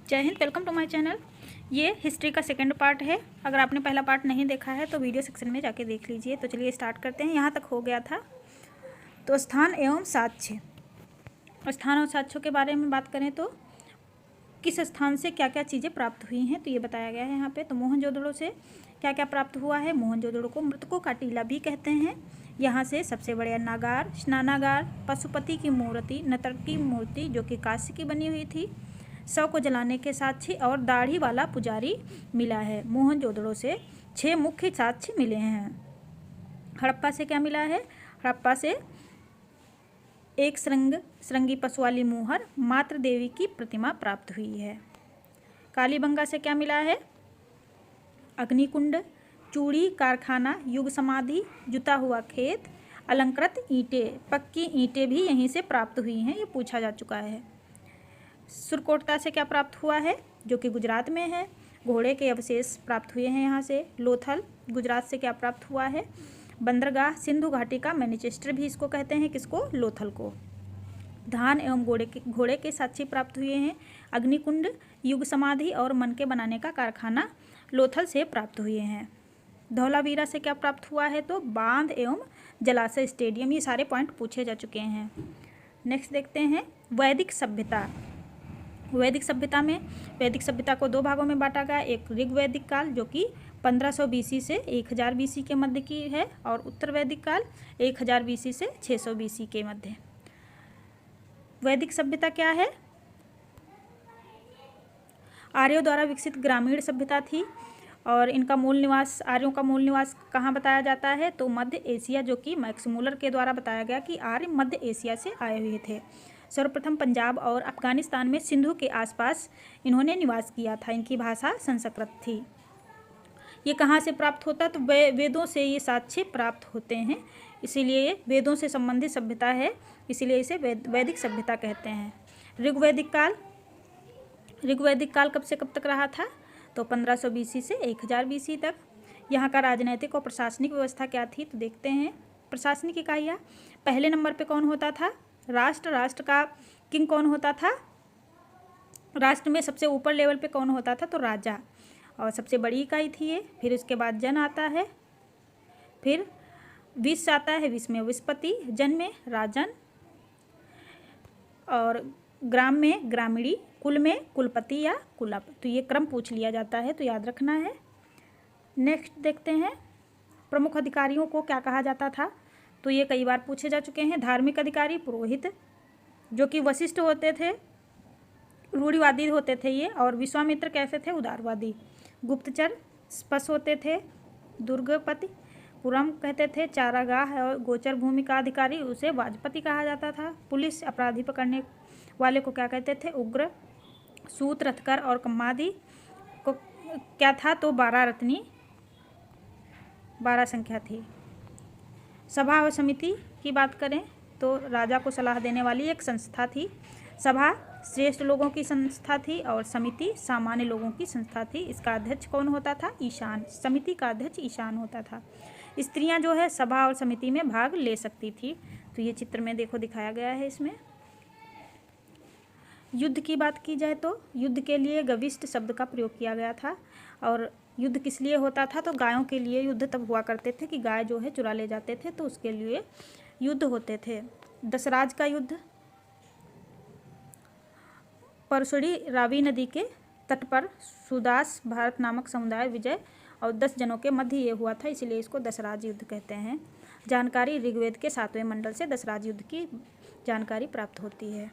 जय हिंद। Welcome to my channel. ये हिस्ट्री का सेकंड पार्ट है। अगर आपने पहला पार्ट नहीं देखा है तो वीडियो सेक्शन में जाके देख लीजिए। तो चलिए स्टार्ट करते हैं। यहाँ तक हो गया था। तो स्थान एवं साक्ष्य, स्थान और साक्ष्यों के बारे में बात करें तो किस स्थान से क्या क्या चीज़ें प्राप्त हुई हैं तो ये बताया गया है यहाँ पे। तो मोहनजोदड़ो से क्या क्या प्राप्त हुआ है। मोहनजोदड़ो को मृतकों का टीला भी कहते हैं। यहाँ से सबसे बड़े नागार, स्नानागार, पशुपति की मूर्ति, नर्तक की मूर्ति जो कि कांस्य की बनी हुई थी, शव को जलाने के साक्ष्य और दाढ़ी वाला पुजारी मिला है। मोहनजोदड़ो से 6 मुख्य साक्ष्य मिले हैं। हड़प्पा से क्या मिला है। हड़प्पा से एक श्रृंगी पशु वाली मुहर, मातृ देवी की प्रतिमा प्राप्त हुई है। कालीबंगा से क्या मिला है। अग्निकुंड, चूड़ी कारखाना, युग समाधि, जुता हुआ खेत, अलंकृत ईंटें, पक्की ईंटें भी यहीं से प्राप्त हुई हैं। ये पूछा जा चुका है। सुरकोटता से क्या प्राप्त हुआ है जो कि गुजरात में है। घोड़े के अवशेष प्राप्त हुए हैं यहाँ से। लोथल गुजरात से क्या प्राप्त हुआ है। बंदरगाह सिंधु घाटी का मैनचेस्टर भी इसको कहते हैं, किसको, लोथल को। धान एवं घोड़े के साक्ष्य प्राप्त हुए हैं। अग्निकुंड, युग समाधि और मन के बनाने का कारखाना लोथल से प्राप्त हुए हैं। धौलावीरा से क्या प्राप्त हुआ है तो बांध एवं जलाशय, स्टेडियम। ये सारे पॉइंट पूछे जा चुके हैं। नेक्स्ट देखते हैं वैदिक सभ्यता। वैदिक सभ्यता को 2 भागों में बांटा गया। एक ऋग्वैदिक काल जो कि 1500 बीसी से 1000 बीसी के मध्य की है, और उत्तर वैदिक काल 1000 बीसी से 600 बीसी के मध्य। वैदिक सभ्यता क्या है। आर्यों द्वारा विकसित ग्रामीण सभ्यता थी, और इनका मूल निवास, आर्यों का मूल निवास कहाँ बताया जाता है तो मध्य एशिया, जो कि मैक्स मूलर के द्वारा बताया गया कि आर्य मध्य एशिया से आए हुए थे। सर्वप्रथम पंजाब और अफगानिस्तान में सिंधु के आसपास इन्होंने निवास किया था। इनकी भाषा संस्कृत थी। ये कहाँ से प्राप्त होता तो वेदों से ये साक्ष्य प्राप्त होते हैं, इसीलिए ये वेदों से संबंधित सभ्यता है, इसीलिए इसे वैदिक सभ्यता कहते हैं। ऋग्वैदिक काल कब से कब तक रहा था तो 1500 बीसी से 1000 बीसी तक। यहाँ का राजनैतिक और प्रशासनिक व्यवस्था क्या थी तो देखते हैं। प्रशासनिक इकाइयाँ, पहले नंबर पे कौन होता था, राष्ट्र का किंग कौन होता था। राष्ट्र में सबसे ऊपर लेवल पे कौन होता था तो राजा, और सबसे बड़ी इकाई थी ये। फिर उसके बाद जन आता है, फिर विष आता है, विष में विस्पति, जन में राजन, और ग्राम में ग्रामीणी, कुल में कुलपति या कुलप। तो ये क्रम पूछ लिया जाता है तो याद रखना है। नेक्स्ट देखते हैं प्रमुख अधिकारियों को क्या कहा जाता था तो ये कई बार पूछे जा चुके हैं। धार्मिक अधिकारी पुरोहित, जो कि वशिष्ठ होते थे, रूढ़िवादी होते थे ये, और विश्वामित्र कैसे थे, उदारवादी। गुप्तचर स्पष्ट होते थे, दुर्गपति पुरम कहते थे, चारागाह और गोचर भूमि का अधिकारी उसे वाजपति कहा जाता था। पुलिस अपराधी पकड़ने वाले को क्या कहते थे, उग्र। सूत, रथकर और कम्मादी को क्या था तो 12 रत्नी, 12 संख्या थी। सभा और समिति की बात करें तो राजा को सलाह देने वाली एक संस्था थी। सभा श्रेष्ठ लोगों की संस्था थी और समिति सामान्य लोगों की संस्था थी। इसका अध्यक्ष कौन होता था, ईशान। समिति का अध्यक्ष ईशान होता था। स्त्रियां जो है सभा और समिति में भाग ले सकती थी। तो ये चित्र में देखो दिखाया गया है। इसमें युद्ध की बात की जाए तो युद्ध के लिए गविष्ट शब्द का प्रयोग किया गया था। और युद्ध किस लिए होता था तो गायों के लिए युद्ध तब हुआ करते थे कि गाय जो है चुरा ले जाते थे, तो उसके लिए युद्ध होते थे। दशराज का युद्ध परसुड़ी रावी नदी के तट पर सुदास भारत नामक समुदाय विजय और 10 जनों के मध्य ये हुआ था, इसलिए इसको दशराज युद्ध कहते हैं। जानकारी ऋग्वेद के 7वें मंडल से दशराज युद्ध की जानकारी प्राप्त होती है।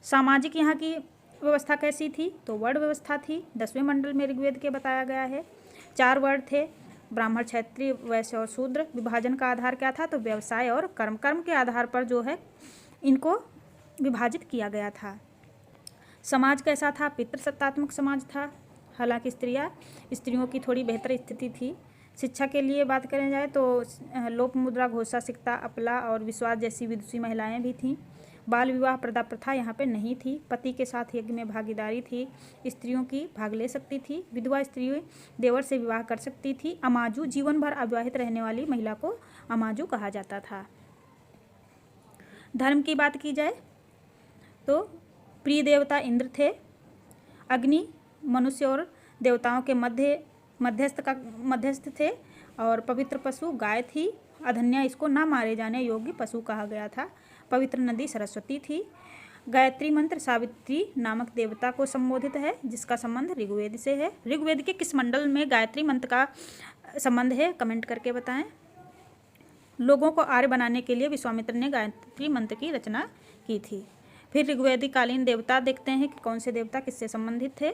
सामाजिक यहाँ की व्यवस्था कैसी थी तो वर्ण व्यवस्था थी। 10वें मंडल में ऋग्वेद के बताया गया है। 4 वर्ण थे, ब्राह्मण, क्षत्रिय, वैश्य और शूद्र। विभाजन का आधार क्या था तो व्यवसाय और कर्म। कर्म के आधार पर जो है इनको विभाजित किया गया था। समाज कैसा था, पितृसत्तात्मक समाज था। हालांकि स्त्रियों की थोड़ी बेहतर स्थिति थी। शिक्षा के लिए बात करें जाए तो लोपमुद्रा, घोषा, सिक्ता, अपला और विश्वास जैसी विदुषी महिलाएं भी थीं। बाल विवाह प्रथा यहाँ पे नहीं थी। पति के साथ यज्ञ में भागीदारी थी। स्त्रियों की भाग ले सकती थी। विधवा स्त्री देवर से विवाह कर सकती थी। अमाजू, जीवन भर अविवाहित रहने वाली महिला को अमाजू कहा जाता था। धर्म की बात की जाए तो प्रिय देवता इंद्र थे। अग्नि मनुष्य और देवताओं के मध्यस्थ थे और पवित्र पशु गाय थी। अधन्या इसको ना मारे जाने योग्य पशु कहा गया था। पवित्र नदी सरस्वती थी। गायत्री मंत्र सावित्री नामक देवता को संबोधित है जिसका संबंध ऋग्वेद से है। ऋग्वेद के किस मंडल में गायत्री मंत्र का संबंध है, कमेंट करके बताएं। लोगों को आर्य बनाने के लिए विश्वामित्र ने गायत्री मंत्र की रचना की थी। फिर ऋग्वेदिक कालीन देवता देखते हैं कि कौन से देवता किससे संबंधित थे।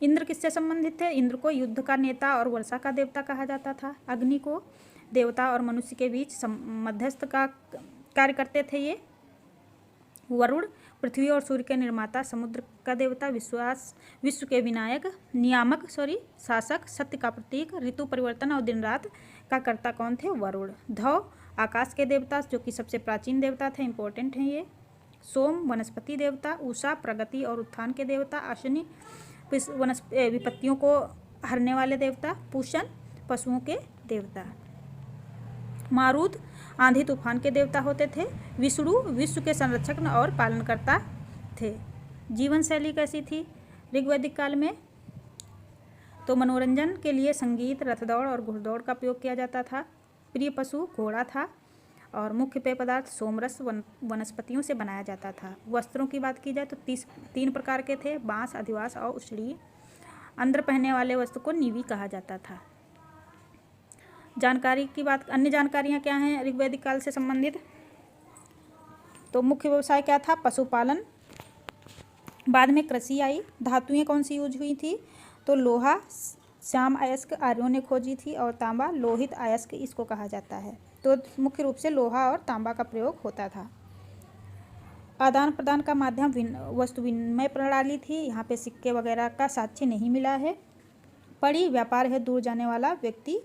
इंद्र किससे संबंधित थे? इंद्र को युद्ध का नेता और वर्षा का देवता कहा जाता था। अग्नि को देवता और मनुष्य के बीच मध्यस्थ का कार्य करते थे ये। वरुण पृथ्वी और सूर्य के निर्माता, समुद्र का देवता, विश्व के विनायक, नियामक शासक, सत्य का प्रतीक, ऋतु परिवर्तन और दिन रात का कर्ता कौन थे? वरुण। धव आकाश के देवता जो कि सबसे प्राचीन देवता थे, इंपॉर्टेंट हैं ये। सोम वनस्पति देवता, उषा प्रगति और उत्थान के देवता, अश्विनी विपत्तियों को हरने वाले देवता, पूषण पशुओं के देवता, मारुत आंधी तूफान के देवता होते थे, विष्णु विश्व के संरक्षक और पालनकर्ता थे। जीवन शैली कैसी थी ऋग्वैदिक काल में? तो मनोरंजन के लिए संगीत, रथ दौड़ और घुड़दौड़ का प्रयोग किया जाता था। प्रिय पशु घोड़ा था और मुख्य पेय पदार्थ सोमरस वनस्पतियों से बनाया जाता था। वस्त्रों की बात की जाए तो 3 प्रकार के थे, बांस, अधिवास और उछड़ी। अंदर पहनने वाले वस्त्र को नीवी कहा जाता था। जानकारी की बात, अन्य जानकारियाँ क्या हैं ऋग्वैदिक काल से संबंधित? तो मुख्य व्यवसाय क्या था? पशुपालन। बाद में कृषि आई। धातुएं कौन सी यूज हुई थी? तो लोहा श्याम अयस्क आर्यों ने खोजी थी और तांबा लोहित अयस्क इसको कहा जाता है। तो मुख्य रूप से लोहा और तांबा का प्रयोग होता था। आदान प्रदान का माध्यम वस्तु विनिमय प्रणाली थी। यहाँ पे सिक्के वगैरह का साक्ष्य नहीं मिला है। पड़ी व्यापार है दूर जाने वाला व्यक्ति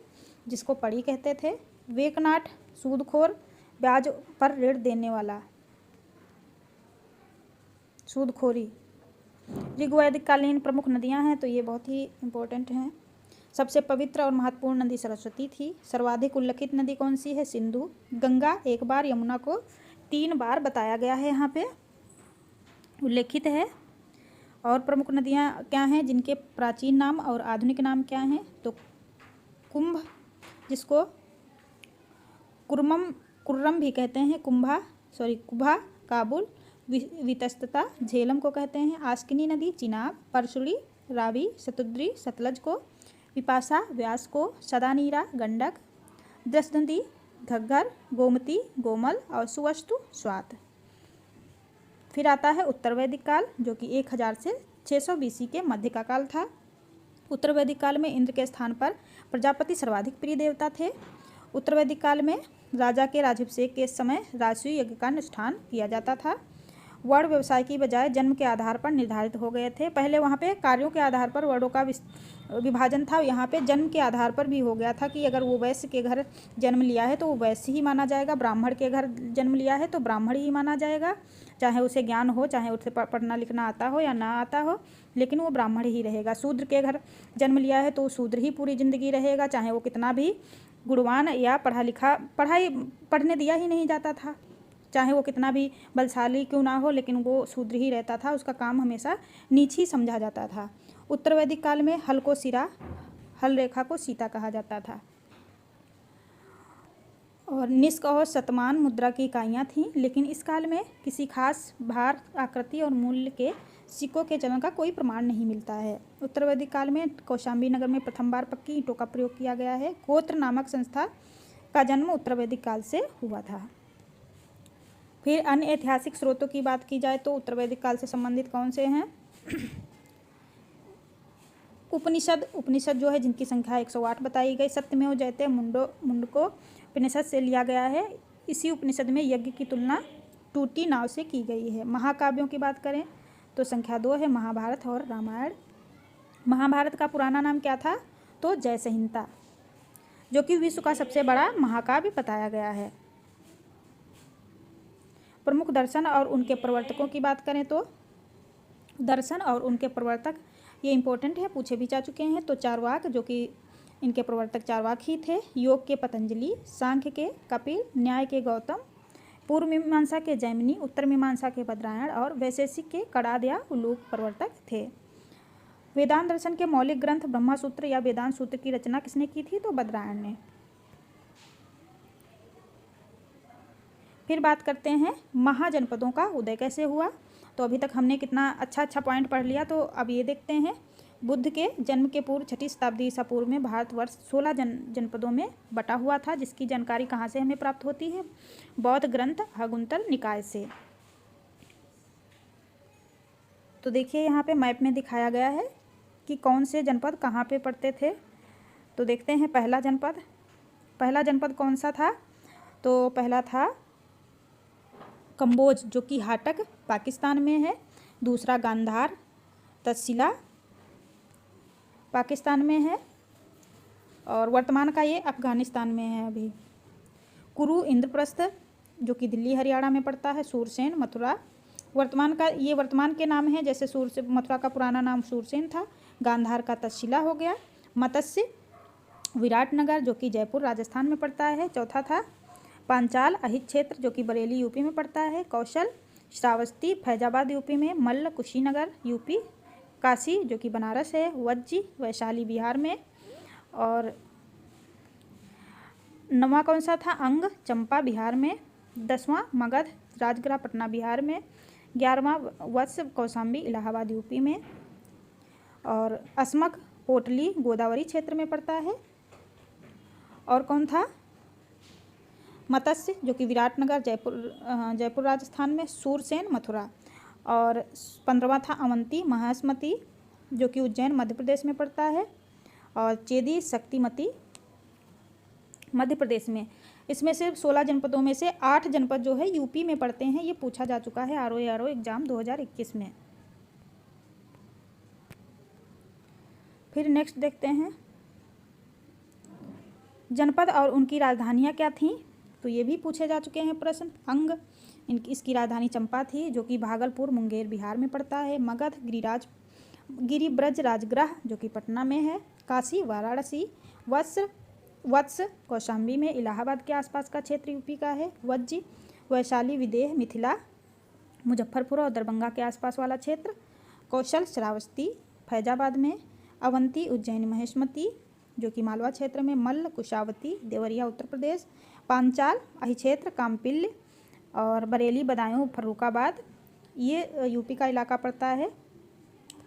जिसको पड़ी कहते थे। वेकनाट सूदखोर ब्याज पर ऋण देने वाला, सूदखोरी। ऋग्वैदिक कालीन प्रमुख नदियाँ हैं तो ये बहुत ही इम्पोर्टेंट हैं। सबसे पवित्र और महत्वपूर्ण नदी सरस्वती थी। सर्वाधिक उल्लेखित नदी कौन सी है? सिंधु। गंगा 1 बार, यमुना को 3 बार बताया गया है, यहाँ पे उल्लेखित है। और प्रमुख नदियाँ क्या हैं जिनके प्राचीन नाम और आधुनिक नाम क्या हैं? तो कुंभ जिसको कुर्रम भी कहते हैं, कुभा काबुल, वितस्तता झेलम को कहते हैं। आस्किनी नदी चिनाब, परशुड़ी, रावी, शतुद्री सतलज को, विपाशा व्यास को, सदानीरा गंडक, दस नदी घग्गर, गोमती गोमल और सुवस्तु स्वात। फिर आता है उत्तर वैदिक काल जो कि 1000 से 600 BC के मध्य का काल था। उत्तर वैदिक काल में इंद्र के स्थान पर प्रजापति सर्वाधिक प्रिय देवता थे। उत्तर वैदिक काल में राजा के राज्याभिषेक के समय राजसूय यज्ञ का अनुष्ठान किया जाता था। वर्ण व्यवसाय की बजाय जन्म के आधार पर निर्धारित हो गए थे। पहले वहाँ पे कार्यों के आधार पर वर्णों का विभाजन था, यहाँ पे जन्म के आधार पर भी हो गया था कि अगर वो वैश्य के घर जन्म लिया है तो वो वैश्य ही माना जाएगा, ब्राह्मण के घर जन्म लिया है तो ब्राह्मण ही माना जाएगा, चाहे उसे ज्ञान हो, चाहे उसे पढ़ना लिखना आता हो या ना आता हो, लेकिन वो ब्राह्मण ही रहेगा। शूद्र के घर जन्म लिया है तो वो शूद्र ही पूरी जिंदगी रहेगा, चाहे वो कितना भी गुणवान या पढ़ने दिया ही नहीं जाता था, चाहे वो कितना भी बलशाली क्यों ना हो, लेकिन वो शूद्र ही रहता था, उसका काम हमेशा नीच ही समझा जाता था। उत्तर वैदिक काल में हल को सिरा, हल रेखा को सीता कहा जाता था। और निष्क और शतमान मुद्रा की इकाइयाँ थीं, लेकिन इस काल में किसी खास भार, आकृति और मूल्य के सिक्कों के चलन का कोई प्रमाण नहीं मिलता है। उत्तर वैदिक काल में कौशाम्बी नगर में प्रथम बार पक्की ईंटों का प्रयोग किया गया है। गोत्र नामक संस्था का जन्म उत्तर वैदिक काल से हुआ था। फिर अन्य ऐतिहासिक स्रोतों की बात की जाए तो उत्तर वैदिक काल से संबंधित कौन से हैं? उपनिषद जो है जिनकी संख्या 108 बताई गई। सत्यमेव जयते मुंडको उपनिषद से लिया गया है। इसी उपनिषद में यज्ञ की तुलना टूटी नाव से की गई है। महाकाव्यों की बात करें तो संख्या 2 है, महाभारत और रामायण। महाभारत का पुराना नाम क्या था? तो जय संहिता, जो कि विश्व का सबसे बड़ा महाकाव्य बताया गया है। प्रमुख दर्शन और उनके प्रवर्तकों की बात करें तो दर्शन और उनके प्रवर्तक ये इंपॉर्टेंट है, पूछे भी जा चुके हैं। तो चारवाक जो कि इनके प्रवर्तक चारवाक थे। योग के पतंजलि, सांख्य के कपिल, न्याय के गौतम, पूर्व मीमांसा के जैमिनी, उत्तर मीमांसा के बद्रायण और वैशेषिक के कणाद या उलूक प्रवर्तक थे। वेदांत दर्शन के मौलिक ग्रंथ ब्रह्मा सूत्र या वेदांत सूत्र की रचना किसने की थी? तो बद्रायण ने। फिर बात करते हैं महाजनपदों का उदय कैसे हुआ। तो अभी तक हमने कितना अच्छा पॉइंट पढ़ लिया, तो अब ये देखते हैं। बुद्ध के जन्म के पूर्व 6ठी शताब्दी ईसा पूर्व में भारतवर्ष 16 जनपदों में बटा हुआ था, जिसकी जानकारी कहाँ से हमें प्राप्त होती है? बौद्ध ग्रंथ हगुंतर निकाय से। तो देखिए यहाँ पे मैप में दिखाया गया है कि कौन से जनपद कहाँ पे पड़ते थे। तो देखते हैं पहला जनपद कौन सा था? तो पहला था कंबोज, जो कि हाटक पाकिस्तान में है। दूसरा गांधार तक्षशिला पाकिस्तान में है, और वर्तमान का ये अफगानिस्तान में है अभी। कुरु इंद्रप्रस्थ, जो कि दिल्ली हरियाणा में पड़ता है। सूरसेन मथुरा, वर्तमान के नाम है, जैसे मथुरा का पुराना नाम सूरसेन था। गांधार का तक्षशिला हो गया। मत्स्य विराटनगर, जो कि जयपुर राजस्थान में पड़ता है। चौथा था पांचाल अहित क्षेत्र, जो कि बरेली यूपी में पड़ता है। कौशल श्रावस्ती फैजाबाद यूपी में। मल्ल कुशीनगर यूपी। काशी, जो कि बनारस है। वज्जी वैशाली बिहार में। और 9वां कौन सा था? अंग चंपा बिहार में। 10वां मगध राजगृह पटना बिहार में। 11वां वत्स कौशाम्बी इलाहाबाद यूपी में। और अस्मक पोटली गोदावरी क्षेत्र में पड़ता है। और कौन था? मत्स्य, जो कि विराटनगर जयपुर राजस्थान में। सूरसेन मथुरा। और 15वां था अवंती महास्मती, जो कि उज्जैन मध्य प्रदेश में पड़ता है। और चेदी शक्तिमती मध्य प्रदेश में। इसमें से 16 जनपदों में से 8 जनपद जो है यूपी में पड़ते हैं। ये पूछा जा चुका है आरओ एग्जाम 2021 में। फिर नेक्स्ट देखते हैं जनपद और उनकी राजधानियाँ क्या थीं। तो ये भी पूछे जा चुके हैं प्रश्न। अंग, इसकी राजधानी चंपा थी, जो कि भागलपुर मुंगेर बिहार में पड़ता है। मगध गिरिब्रज राजगृह, जो कि पटना में है। काशी वाराणसी। वत्स कौशाम्बी में इलाहाबाद के आसपास का क्षेत्र यूपी का है। वज्जी वैशाली विदेह मिथिला मुजफ्फरपुर और दरभंगा के आसपास वाला क्षेत्र। कौशल श्रावस्ती फैजाबाद में। अवंती उज्जैन महेशमती, जो कि मालवा क्षेत्र में। मल्ल कुशावती देवरिया उत्तर प्रदेश। पांचाल अहिक्षेत्र कामपिल्य और बरेली बदायूं फर्रुखाबाद, ये यूपी का इलाका पड़ता है।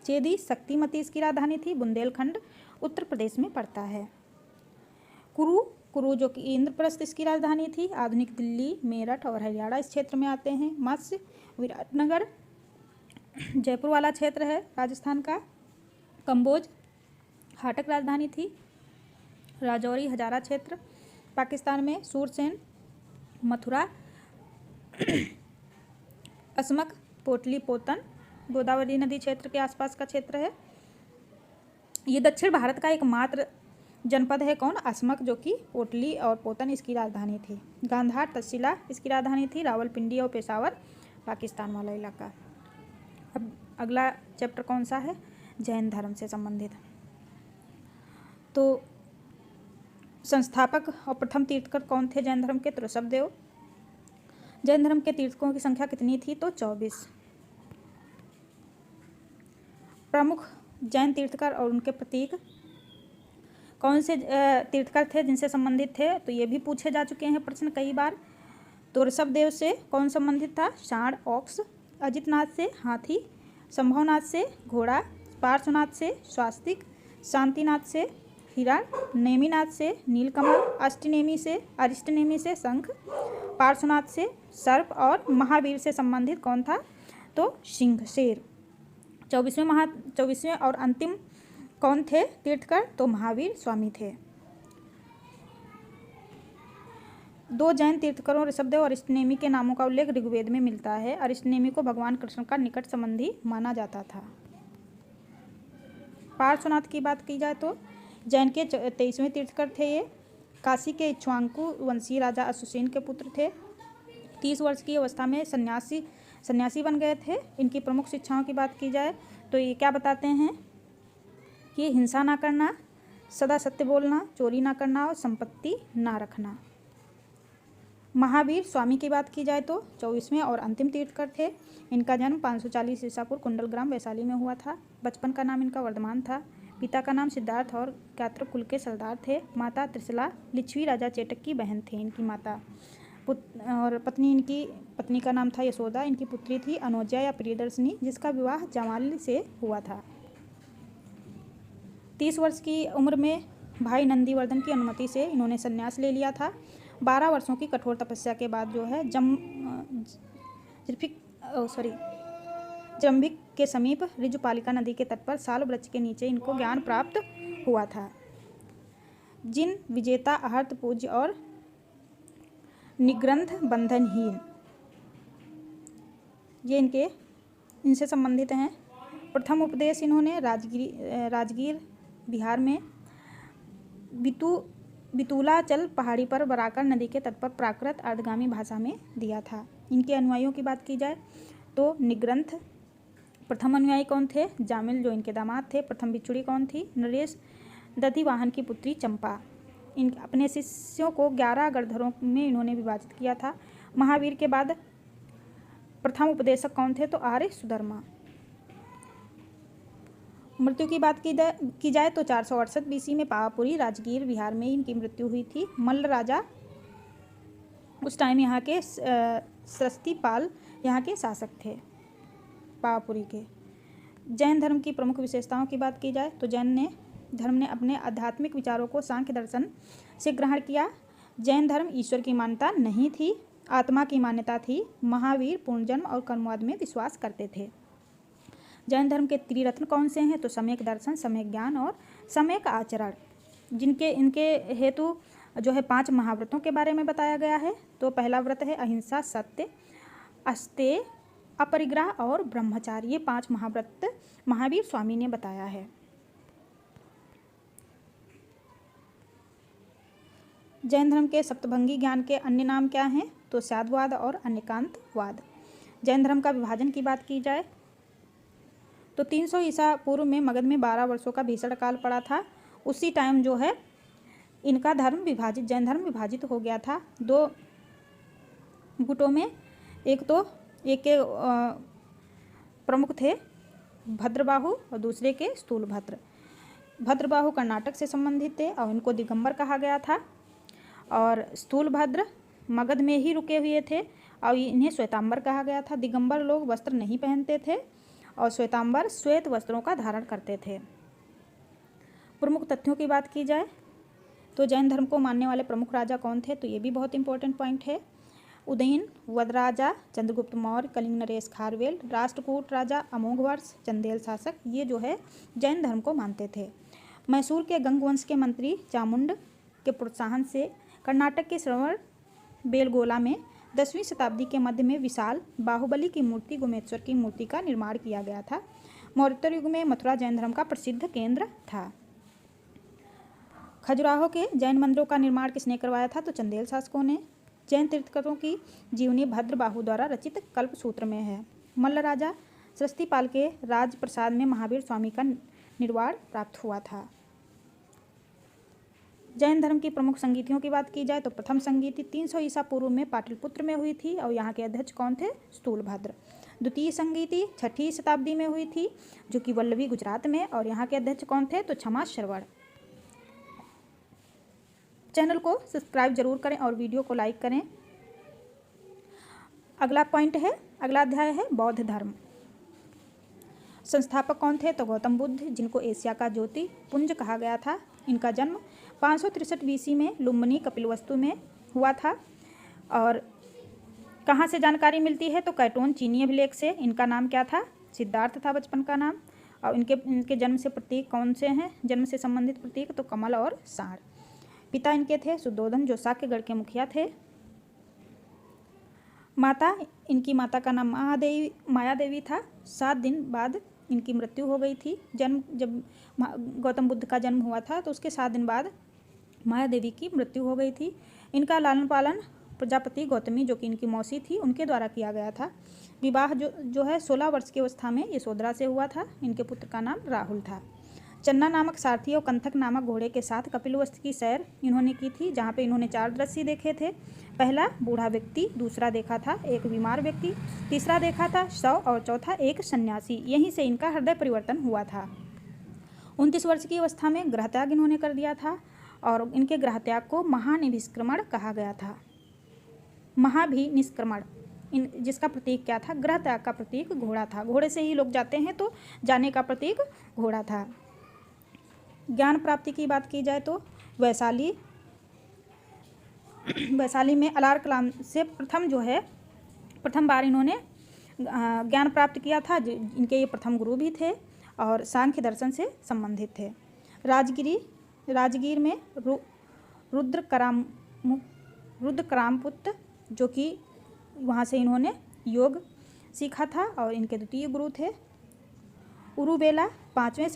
चेदी शक्तिमती इसकी राजधानी थी, बुंदेलखंड उत्तर प्रदेश में पड़ता है। कुरु, जो कि इंद्रप्रस्थ इसकी राजधानी थी। आधुनिक दिल्ली मेरठ और हरियाणा इस क्षेत्र में आते हैं। मत्स्य विराटनगर जयपुर वाला क्षेत्र है राजस्थान का। कंबोज हाटक राजधानी थी। राजौरी हजारा क्षेत्र पाकिस्तान में। सूरसेन मथुरा। अस्मक पोटली पोतन गोदावरी नदी क्षेत्र के आसपास का क्षेत्र है। ये दक्षिण भारत का एकमात्र जनपद है। कौन? अस्मक, जो कि पोटली और पोतन इसकी राजधानी थी। गांधार तक्षशिला इसकी राजधानी थी। रावलपिंडी और पेशावर पाकिस्तान वाला इलाका। अब अगला चैप्टर कौन सा है? जैन धर्म से संबंधित। तो संस्थापक और प्रथम तीर्थकर कौन थे जैन धर्म के? तो ऋषभदेव। जैन धर्म के तीर्थकों की संख्या कितनी थी? तो 24। प्रमुख जैन तीर्थकर और उनके प्रतीक कौन से तीर्थकर थे जिनसे संबंधित थे? तो ये भी पूछे जा चुके हैं प्रश्न कई बार। तो ऋषभदेव से कौन संबंधित था? सांड ऑक्स। अजितनाथ से हाथी। संभवनाथ से घोड़ा। पार्श्वनाथ से स्वास्तिक। शांतिनाथ से हिरण। नेमिनाथ से नीलकमल। अरिष्टनेमी से शंख। पार्श्वनाथ से सर्प। और महावीर से संबंधित कौन था? तो सिंह शेर। 24वें और अंतिम कौन थे तीर्थकर? तो महावीर स्वामी थे। 2 जैन तीर्थकरों ऋषभदेव और अरिष्टनेमी के नामों का उल्लेख ऋग्वेद में मिलता है। अरिष्टनेमी को भगवान कृष्ण का निकट संबंधी माना जाता था। पार्श्वनाथ की बात की जाए तो जैन के 23वें तीर्थकर थे ये। काशी के इक्ष्वाकु वंशीय राजा अश्वसेन के पुत्र थे। 30 वर्ष की अवस्था में सन्यासी बन गए थे। इनकी प्रमुख शिक्षाओं की बात की जाए तो ये क्या बताते हैं कि हिंसा ना करना, सदा सत्य बोलना, चोरी ना करना और संपत्ति ना रखना। महावीर स्वामी की बात की जाए तो 24वें और अंतिम तीर्थकर थे। इनका जन्म 540 ईसा पूर्व कुंडल ग्राम वैशाली में हुआ था। बचपन का नाम इनका वर्धमान था। पिता का नाम सिद्धार्थ और कात्र कुल के सरदार थे। माता त्रिशला लिच्छवी राजा चेटक की बहन थी इनकी माता। और पत्नी का नाम था यशोदा। इनकी पुत्री थी अनोजा या प्रियदर्शनी, जिसका विवाह जमाल से हुआ था। 30 वर्ष की उम्र में भाई नंदीवर्धन की अनुमति से इन्होंने संन्यास ले लिया था। 12 वर्षों की कठोर तपस्या के बाद जो है जम्भिक के समीप ऋजुपालिका नदी के तट पर साल वृक्ष के नीचे इनको ज्ञान प्राप्त हुआ था। जिन विजेता आहर्त पूज्य और निग्रंथ बंधनहीन, ये इनसे संबंधित हैं। प्रथम उपदेश इन्होंने राजगीर बिहार में बितुलाचल पहाड़ी पर बराकर नदी के तट पर प्राकृत अर्धगामी भाषा में दिया था। इनके अनुयायियों की बात की जाए तो निग्रंथ प्रथम अनुयायी कौन थे? जामिल, जो इनके दामाद थे। प्रथम बिछुड़ी कौन थी? नरेश दधिवाहन की पुत्री चंपा। इन अपने शिष्यों को 11 गणधरों में इन्होंने विभाजित किया था। महावीर के बाद प्रथम उपदेशक कौन थे? तो आर्य सुधर्मा। मृत्यु की बात की जाए तो 468 बीसी में पावापुरी राजगीर बिहार में इनकी मृत्यु हुई थी। मल्ल राजा उस टाइम यहाँ के सृष्टिपाल यहाँ के शासक थे पावापुरी के। जैन धर्म की प्रमुख विशेषताओं की बात की जाए तो जैन धर्म ने अपने आध्यात्मिक विचारों को सांख्य दर्शन से ग्रहण किया। जैन धर्म ईश्वर की मान्यता नहीं थी, आत्मा की मान्यता थी। महावीर पुनर्जन्म और कर्मवाद में विश्वास करते थे। जैन धर्म के त्रिरत्न कौन से हैं? तो सम्यक दर्शन, सम्यक ज्ञान और सम्यक आचरण। इनके हेतु जो है 5 महाव्रतों के बारे में बताया गया है। तो पहला व्रत है अहिंसा, सत्य, अस्तेय, अपरिग्रह और ब्रह्मचार्य। ये 5 महाव्रत महावीर स्वामी ने बताया है। जैन धर्म के सप्तभंगी ज्ञान के अन्य नाम क्या हैं? तो साधवाद और अन्यकांतवाद। जैन धर्म का विभाजन की बात की जाए तो 300 ईसा पूर्व में मगध में 12 वर्षों का भीषण काल पड़ा था। उसी टाइम जो है इनका जैन धर्म विभाजित हो गया था 2 गुटों में। एक के प्रमुख थे भद्रबाहु और दूसरे के स्थूलभद्र। भद्रबाहु कर्नाटक से संबंधित थे और इनको दिगंबर कहा गया था। और स्थूलभद्र मगध में ही रुके हुए थे और इन्हें श्वेतांबर कहा गया था। दिगंबर लोग वस्त्र नहीं पहनते थे और श्वेतांबर श्वेत वस्त्रों का धारण करते थे। प्रमुख तथ्यों की बात की जाए तो जैन धर्म को मानने वाले प्रमुख राजा कौन थे? तो ये भी बहुत इंपॉर्टेंट पॉइंट है। उदयन वदराजा, चंद्रगुप्त मौर्य, कलिंग नरेश खारवेल, राष्ट्रकूट राजा, अमोघवर्ष, चंदेल शासक, ये जो है जैन धर्म को मानते थे। मैसूर के गंग वंश के मंत्री चामुंड के प्रोत्साहन से कर्नाटक के श्रवण बेलगोला में 10वीं शताब्दी के मध्य में विशाल बाहुबली की मूर्ति गुमेश्वर की मूर्ति का निर्माण किया गया था। मौर्योत्तर युग में मथुरा जैन धर्म का प्रसिद्ध केंद्र था। खजुराहो के जैन मंदिरों का निर्माण किसने करवाया था? तो चंदेल शासकों ने। जैन तीर्थंकरों की जीवनी भद्रबाहु द्वारा रचित कल्पसूत्र में है। मल्ल राजा सृष्टिपाल के राजप्रसाद में महावीर स्वामी का निर्वाण प्राप्त हुआ था। जैन धर्म की प्रमुख संगीतियों की बात की जाए तो प्रथम संगीति 300 ईसा पूर्व में पाटलिपुत्र में हुई थी और यहाँ के अध्यक्ष कौन थे? स्थूलभद्र। द्वितीय संगीति 6वीं शताब्दी में हुई थी जो कि वल्लभी गुजरात में, और यहाँ के अध्यक्ष कौन थे? तो क्षमा श्रवण। चैनल को सब्सक्राइब जरूर करें और वीडियो को लाइक करें। अगला अध्याय है बौद्ध धर्म। संस्थापक कौन थे? तो गौतम बुद्ध, जिनको एशिया का ज्योति पुंज कहा गया था। इनका जन्म 563 बीसी में लुम्बिनी कपिलवस्तु में हुआ था। और कहाँ से जानकारी मिलती है? तो कैटोन चीनी अभिलेख से। इनका नाम क्या था? सिद्धार्थ था बचपन का नाम। और इनके जन्म से प्रतीक कौन से हैं? जन्म से संबंधित प्रतीक तो कमल और सांड। पिता इनके थे सुद्धोधन, जो साक्यगढ़ के मुखिया थे। इनकी माता का नाम माया देवी था। 7 दिन बाद इनकी मृत्यु हो गई थी। जब गौतम बुद्ध का जन्म हुआ था तो उसके 7 दिन बाद माया देवी की मृत्यु हो गई थी। इनका लालन पालन प्रजापति गौतमी, जो कि इनकी मौसी थी, उनके द्वारा किया गया था। विवाह जो है 16 वर्ष की अवस्था में यशोधरा से हुआ था। इनके पुत्र का नाम राहुल था। चन्ना नामक सारथी और कंथक नामक घोड़े के साथ कपिलवस्तु की सैर इन्होंने की थी, जहाँ पे इन्होंने 4 दृश्य देखे थे। पहला बूढ़ा व्यक्ति, दूसरा देखा था एक बीमार व्यक्ति, तीसरा देखा था शव और चौथा एक सन्यासी। यहीं से इनका हृदय परिवर्तन हुआ था। 29 वर्ष की अवस्था में ग्रह त्याग इन्होंने कर दिया था और इनके ग्रह त्याग को महानिष्क्रमण कहा गया था। महाभिनिष्क्रमण, जिसका प्रतीक क्या था? ग्रह त्याग का प्रतीक घोड़ा था। घोड़े से ही लोग जाते हैं तो जाने का प्रतीक घोड़ा था। ज्ञान प्राप्ति की बात की जाए तो वैशाली में अलार कलाम से प्रथम बार इन्होंने ज्ञान प्राप्त किया था। इनके ये प्रथम गुरु भी थे और सांख्य दर्शन से संबंधित थे। राजगीर में रुद्रकरामपुत्र, जो कि वहाँ से इन्होंने योग सीखा था और इनके द्वितीय गुरु थे। उरुबेला 5वें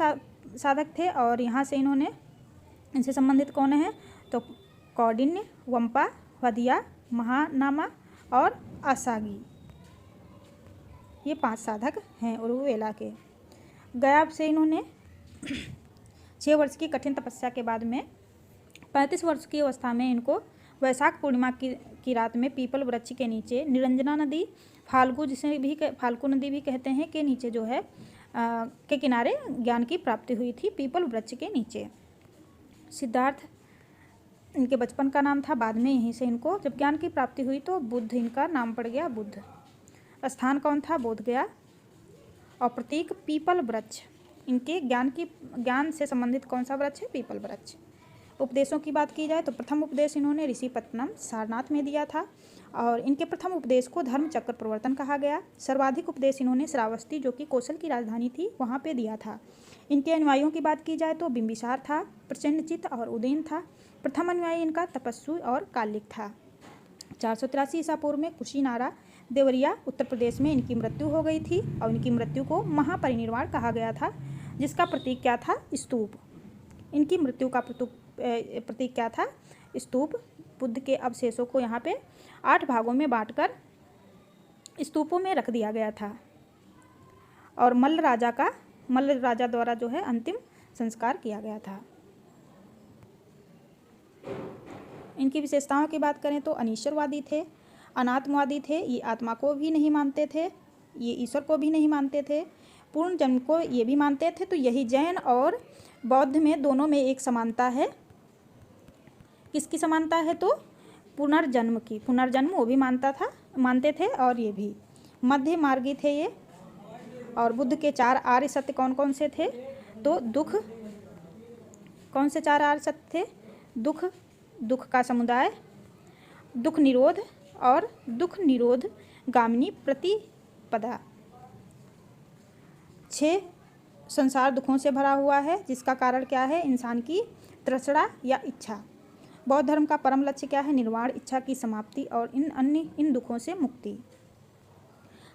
साधक थे और यहाँ से इनसे संबंधित कौन है? तो कौंडिन्य, वंपा, वधिया, महानामा और असागी, ये 5 साधक हैं उरुबेला के। गया से इन्होंने 6 वर्ष की कठिन तपस्या के बाद में 35 वर्ष की अवस्था में इनको वैशाख पूर्णिमा की रात में पीपल वृक्ष के नीचे निरंजना नदी, फाल्गु जिसे भी फाल्गु नदी भी कहते हैं, के नीचे जो है के किनारे ज्ञान की प्राप्ति हुई थी, पीपल वृक्ष के नीचे। सिद्धार्थ इनके बचपन का नाम था। बाद में यहीं से इनको जब ज्ञान की प्राप्ति हुई तो बुद्ध इनका नाम पड़ गया, बुद्ध। स्थान कौन था? बोध गया। और प्रतीक पीपल वृक्ष। इनके ज्ञान से संबंधित कौन सा वृक्ष है? पीपल वृक्ष। उपदेशों की बात की जाए तो प्रथम उपदेश इन्होंने ऋषिपत्तनम सारनाथ में दिया था और इनके प्रथम उपदेश को धर्म चक्र प्रवर्तन कहा गया। सर्वाधिक उपदेश इन्होंने श्रावस्ती, जो कि कौशल की राजधानी थी, वहाँ पे दिया था। इनके अनुयायियों की बात की जाए तो बिंबिसार था, प्रचंडचित्त और उदयन था। प्रथम अनुयायी इनका तपस्वी और कालिक था। 483 ईसा पूर्व में कुशीनारा देवरिया उत्तर प्रदेश में इनकी मृत्यु हो गई थी और इनकी मृत्यु को महापरिनिर्वाण कहा गया था, जिसका प्रतीक क्या था? स्तूप। इनकी मृत्यु का प्रतीक क्या था? स्तूप। बुद्ध के अवशेषों को यहाँ पे 8 भागों में बांटकर स्तूपों में रख दिया गया था और मल्ल राजा द्वारा जो है अंतिम संस्कार किया गया था। इनकी विशेषताओं की बात करें तो अनीश्वरवादी थे, अनात्मवादी थे, ये आत्मा को भी नहीं मानते थे, ये ईश्वर को भी नहीं मानते थे, पूर्ण जन्म को ये भी मानते थे। तो यही जैन और बौद्ध में दोनों में एक समानता है। किसकी समानता है? तो पुनर्जन्म की। पुनर्जन्म वो भी मानते थे और ये भी मध्य मार्गी थे ये। और बुद्ध के 4 आर्य सत्य कौन कौन से थे? तो दुख, कौन से 4 आर्य सत्य थे? दुख का समुदाय, दुख निरोध और दुख निरोध गामिनी प्रतिपदा। 6 संसार दुखों से भरा हुआ है, जिसका कारण क्या है? इंसान की तृष्णा या इच्छा। बौद्ध धर्म का परम लक्ष्य क्या है? निर्वाण, इच्छा की समाप्ति और इन दुखों से मुक्ति।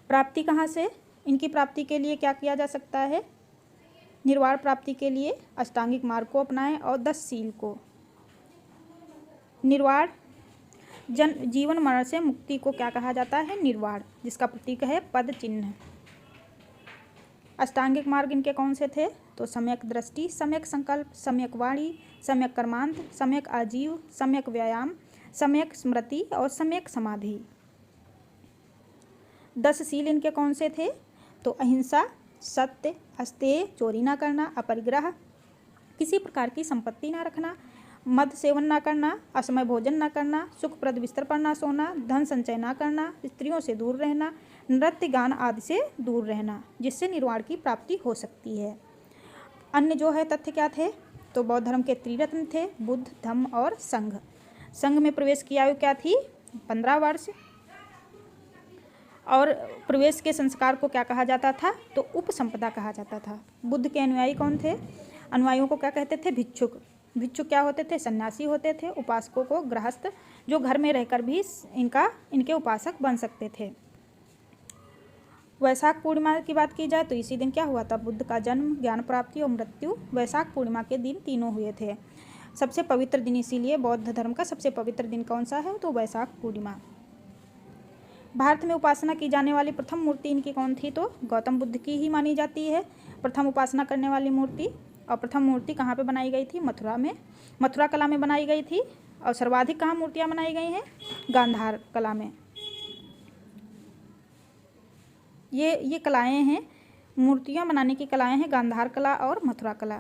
प्राप्ति कहाँ से? इनकी प्राप्ति के लिए क्या किया जा सकता है? निर्वाण प्राप्ति के लिए अष्टांगिक मार्ग को अपनाएं और 10 शील को। निर्वाण, जीवन मरण से मुक्ति को क्या कहा जाता है? निर्वाण, जिसका प्रतीक है पद चिन्ह। अष्टांगिक मार्ग इनके कौन से थे? तो सम्यक दृष्टि, सम्यक संकल्प, सम्यक वाणी, सम्यक कर्मांत, सम्यक आजीव, सम्यक व्यायाम, सम्यक स्मृति और सम्यक समाधि। 10 शील इनके कौन से थे? तो अहिंसा, सत्य, अस्तेय, चोरी ना करना, अपरिग्रह, किसी प्रकार की संपत्ति ना रखना, मद सेवन ना करना, असमय भोजन ना करना, सुखप्रद बिस्तर पर ना सोना, धन संचय ना करना, स्त्रियों से दूर रहना, नृत्य गान आदि से दूर रहना, जिससे निर्वाण की प्राप्ति हो सकती है। अन्य जो है तथ्य क्या थे? तो बौद्ध धर्म के त्रिरत्न थे, बुद्ध, धम्म और संघ। संघ में प्रवेश की आयु क्या थी? 15 वर्ष। और प्रवेश के संस्कार को क्या कहा जाता था? तो उपसंपदा कहा जाता था। बुद्ध के अनुयायी कौन थे? अनुयायियों को क्या कहते थे? भिक्षुक। भिक्षुक क्या होते थे? सन्यासी होते थे। उपासकों को गृहस्थ, जो घर में रहकर भी इनके उपासक बन सकते थे। वैशाख पूर्णिमा की बात की जाए तो इसी दिन क्या हुआ था? बुद्ध का जन्म, ज्ञान प्राप्ति और मृत्यु वैशाख पूर्णिमा के दिन तीनों हुए थे। सबसे पवित्र दिन, इसीलिए बौद्ध धर्म का सबसे पवित्र दिन कौन सा है? तो वैशाख पूर्णिमा। भारत में उपासना की जाने वाली प्रथम मूर्ति इनकी कौन थी? तो गौतम बुद्ध की ही मानी जाती है प्रथम उपासना करने वाली मूर्ति। और प्रथम मूर्ति कहाँ पे बनाई गई थी? मथुरा में, मथुरा कला में बनाई गई थी। और सर्वाधिक कहाँ मूर्तियाँ बनाई गई हैं? गांधार कला में। ये कलाएँ हैं, मूर्तियाँ बनाने की कलाएँ हैं गांधार कला और मथुरा कला।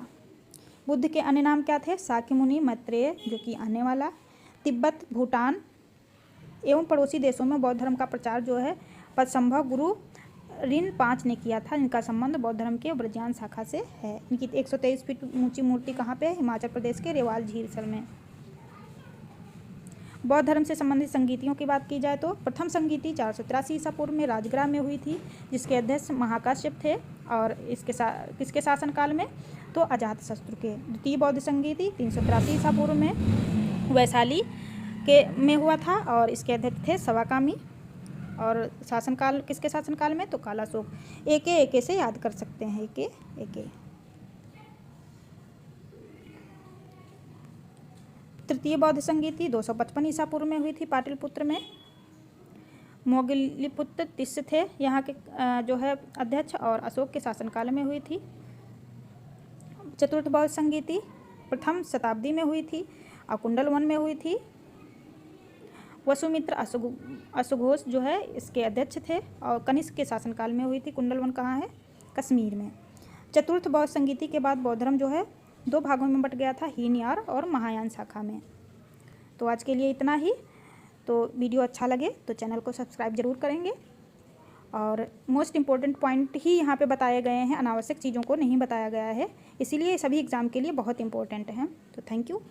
बुद्ध के अन्य नाम क्या थे? शाक्य मुनि, मैत्रेय जो कि आने वाला, तिब्बत, भूटान एवं पड़ोसी देशों में बौद्ध धर्म का प्रचार जो है पदसंभव गुरु ऋण 5 ने किया था, इनका संबंध बौद्ध धर्म के ब्रजयान शाखा से है। इनकी 123 फीट ऊंची मूर्ति कहाँ पे है? हिमाचल प्रदेश के रेवाल झील में। बौद्ध धर्म से संबंधित संगीतियों की बात की जाए तो प्रथम संगीति 483 ईसा पूर्व में राजगृह में हुई थी, जिसके अध्यक्ष महाकाश्यप थे। और किसके शासनकाल में? तो अजातशत्रु के। द्वितीय बौद्ध संगीति 383 ईसा पूर्व में वैशाली में हुआ था और इसके अध्यक्ष थे सवाकामी। और शासनकाल किसके शासनकाल में? तो कालाशोक। एके से याद कर सकते हैं, एके। तृतीय बौद्ध संगीति 255 ईसा पूर्व में हुई थी पाटलिपुत्र में। मोगलिपुत्र तिस्य थे यहाँ के जो है अध्यक्ष, और अशोक के शासनकाल में हुई थी। चतुर्थ बौद्ध संगीति प्रथम शताब्दी में हुई थी और कुंडलवन में हुई थी। वसुमित्र अशुघोष जो है इसके अध्यक्ष थे और कनिष्क के शासनकाल में हुई थी। कुंडलवन कहाँ है? कश्मीर में। चतुर्थ बौद्ध संगीति के बाद बौद्ध धर्म जो है 2 भागों में बट गया था, हीनयान और महायान शाखा में। तो आज के लिए इतना ही। तो वीडियो अच्छा लगे तो चैनल को सब्सक्राइब जरूर करेंगे। और मोस्ट इम्पॉर्टेंट पॉइंट ही यहाँ पे बताए गए हैं, अनावश्यक चीज़ों को नहीं बताया गया है, इसीलिए सभी एग्ज़ाम के लिए बहुत इंपॉर्टेंट हैं। तो थैंक यू।